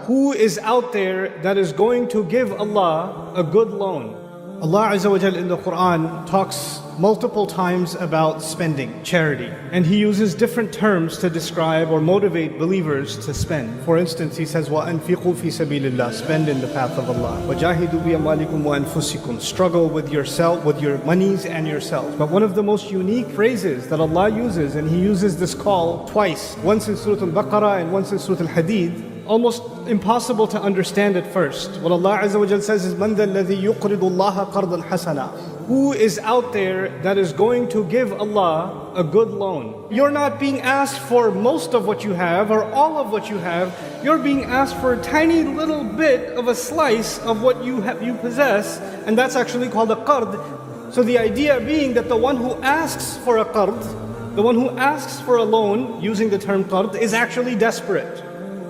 Who is out there that is going to give Allah a good loan? Allah Azza wa Jal in the Quran talks multiple times about spending, charity. And He uses different terms to describe or motivate believers to spend. For instance, He says, وَأَنْفِقُوا فِي سَبِيلِ اللَّهِ, spend in the path of Allah. وَجَاهِدُوا بِأَمْوَالِكُمْ وَأَنفُسِكُمْ, struggle with yourself, with your monies and yourself. But one of the most unique phrases that Allah uses, and He uses this call twice, once in Surah Al-Baqarah and once in Surah Al-Hadid, almost impossible to understand at first. What Allah Azza wa Jal says is, مَنْ ذَا الَّذِي يُقْرِضُ اللَّهَ قَرْضًا حَسَنًا. Who is out there that is going to give Allah a good loan? You're not being asked for most of what you have or all of what you have. You're being asked for a tiny little bit of a slice of what you possess, and that's actually called a qard. So the idea being that the one who asks for a qard, the one who asks for a loan, using the term qard, is actually desperate.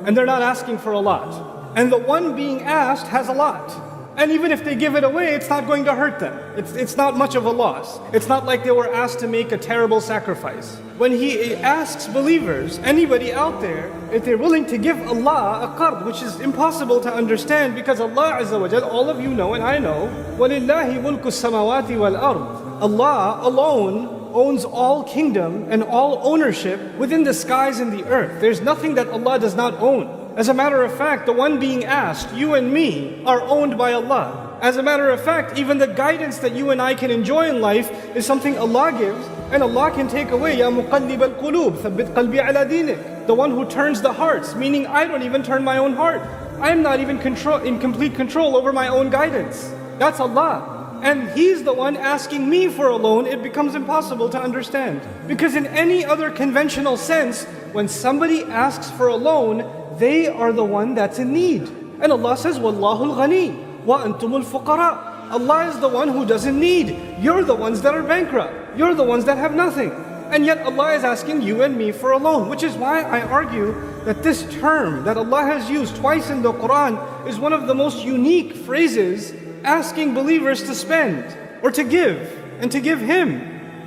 And they're not asking for a lot. And the one being asked has a lot. And even if they give it away, it's not going to hurt them. It's not much of a loss. It's not like they were asked to make a terrible sacrifice. When He asks believers, anybody out there, if they're willing to give Allah a qard, which is impossible to understand, because Allah Azza wa Jal, all of you know and I know, وَلِلَّهِ مُلْكُ السَّمَوَاتِ وَالْأَرْضِ. Allah alone owns all kingdom and all ownership within the skies and the earth. There's nothing that Allah does not own. As a matter of fact, the one being asked, you and me, are owned by Allah. As a matter of fact, even the guidance that you and I can enjoy in life is something Allah gives, and Allah can take away. Ya muqallib al-qulub, thabbit qalbi ala dinik. The one who turns the hearts, meaning I don't even turn my own heart. I'm not even in complete control over my own guidance. That's Allah. And He's the one asking me for a loan. It becomes impossible to understand. Because in any other conventional sense, when somebody asks for a loan, they are the one that's in need. And Allah says, Wallahu al-ghani wa antumul fuqara. Allah is the one who doesn't need. You're the ones that are bankrupt. You're the ones that have nothing. And yet Allah is asking you and me for a loan. Which is why I argue that this term that Allah has used twice in the Quran is one of the most unique phrases asking believers to spend or to give, and to give Him.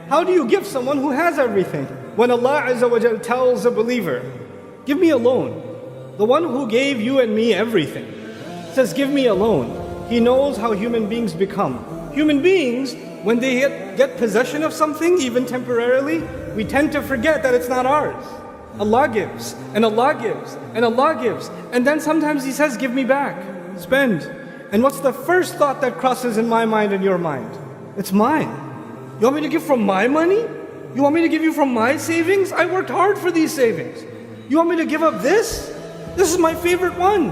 How do you give someone who has everything? When Allah Azza wa Jal tells a believer, give me a loan, the one who gave you and me everything says, give me a loan. He knows how human beings become. Human beings, when they get possession of something, even temporarily, we tend to forget that it's not ours. Allah gives, and Allah gives, and Allah gives. And then sometimes He says, give me back, spend. And what's the first thought that crosses in my mind and your mind? It's mine. You want me to give from my money? You want me to give you from my savings? I worked hard for these savings. You want me to give up this? This is my favorite one.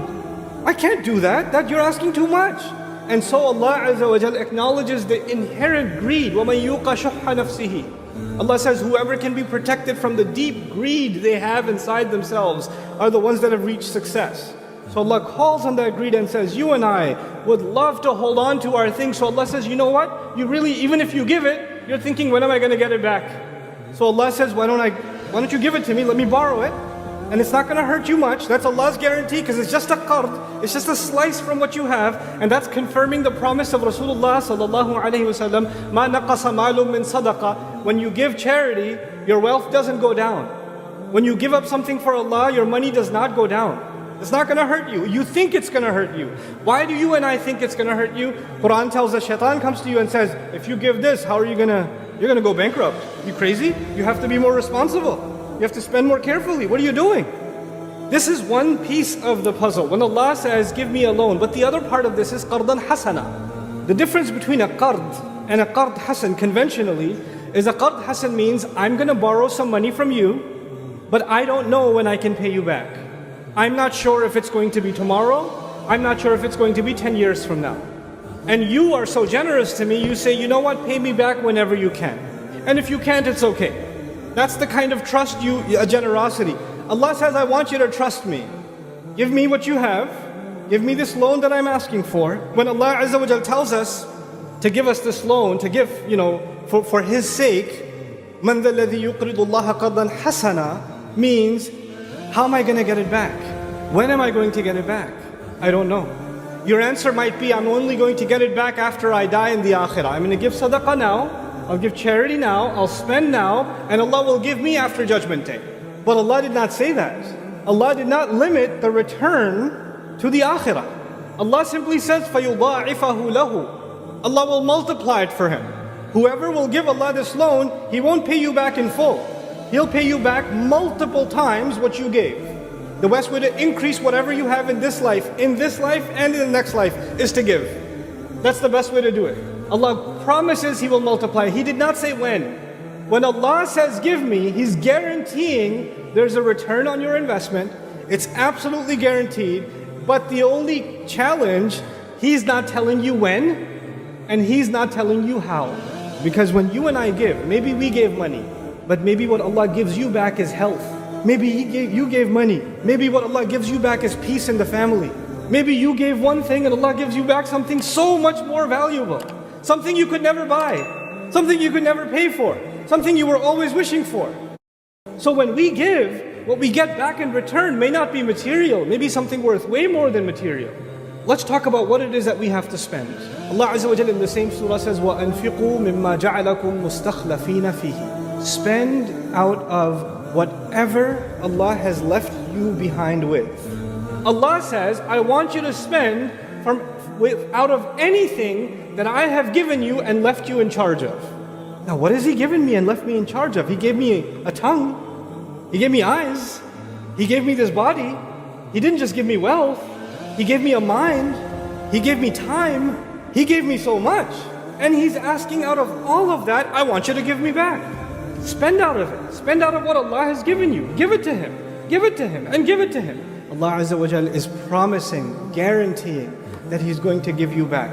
I can't do that. You're asking too much. And so Allah Azza wa Jal acknowledges the inherent greed. وَمَن يُوقَ شُحَّ نَفْسِهِ. Allah says whoever can be protected from the deep greed they have inside themselves are the ones that have reached success. So Allah calls on that greed and says, you and I would love to hold on to our things. So Allah says, you know what? You really, even if you give it, you're thinking, when am I going to get it back? So Allah says, why don't you give it to me? Let me borrow it. And it's not going to hurt you much. That's Allah's guarantee, because it's just a qard. It's just a slice from what you have. And that's confirming the promise of Rasulullah sallallahu alaihi wasallam. مَا نَقَصَ مَالٌ مِّن صَدَقَةٍ. When you give charity, your wealth doesn't go down. When you give up something for Allah, your money does not go down. It's not going to hurt you. You think it's going to hurt you. Why do you and I think it's going to hurt you? Quran tells us, shaitan comes to you and says, if you give this, how are you going to, you're going to go bankrupt. You crazy? You have to be more responsible. You have to spend more carefully. What are you doing? This is one piece of the puzzle. When Allah says, give me a loan. But the other part of this is qardan hasana. The difference between a qard and a qard hasan conventionally is a qard hasan means I'm going to borrow some money from you, but I don't know when I can pay you back. I'm not sure if it's going to be tomorrow. I'm not sure if it's going to be 10 years from now. And you are so generous to me, you say, you know what, pay me back whenever you can. And if you can't, it's okay. That's the kind of trust a generosity. Allah says, I want you to trust me. Give me what you have. Give me this loan that I'm asking for. When Allah Azza wa Jal tells us to give us this loan, to give, for His sake, مَنْ ذَا الَّذِي يُقْرِضُ اللَّهَ قَرْضًا حَسَنًا means, how am I going to get it back? When am I going to get it back? I don't know. Your answer might be, I'm only going to get it back after I die in the akhirah. I'm going to give sadaqah now, I'll give charity now, I'll spend now, and Allah will give me after Judgment Day. But Allah did not say that. Allah did not limit the return to the akhirah. Allah simply says, فَيُضَاعِفَهُ لَهُ. Allah will multiply it for him. Whoever will give Allah this loan, He won't pay you back in full. He'll pay you back multiple times what you gave. The best way to increase whatever you have in this life and in the next life, is to give. That's the best way to do it. Allah promises He will multiply. He did not say when. When Allah says give me, He's guaranteeing there's a return on your investment. It's absolutely guaranteed. But the only challenge, He's not telling you when, and He's not telling you how. Because when you and I give, maybe we gave money, but maybe what Allah gives you back is health. Maybe you gave money. Maybe what Allah gives you back is peace in the family. Maybe you gave one thing and Allah gives you back something so much more valuable. Something you could never buy. Something you could never pay for. Something you were always wishing for. So when we give, what we get back in return may not be material. Maybe something worth way more than material. Let's talk about what it is that we have to spend. Allah Azza wa Jalla in the same surah says, وَأَنْفِقُوا مِمَّا جَعَلَكُمْ مُسْتَخْلَفِينَ فِيهِ. Spend out of whatever Allah has left you behind with. Allah says, I want you to spend out of anything that I have given you and left you in charge of. Now what has He given me and left me in charge of? He gave me a tongue. He gave me eyes. He gave me this body. He didn't just give me wealth. He gave me a mind. He gave me time. He gave me so much. And He's asking out of all of that, I want you to give me back. Spend out of it. Spend out of what Allah has given you. Give it to Him. Give it to Him. And give it to Him. Allah Azza wa Jal is promising, guaranteeing that He's going to give you back.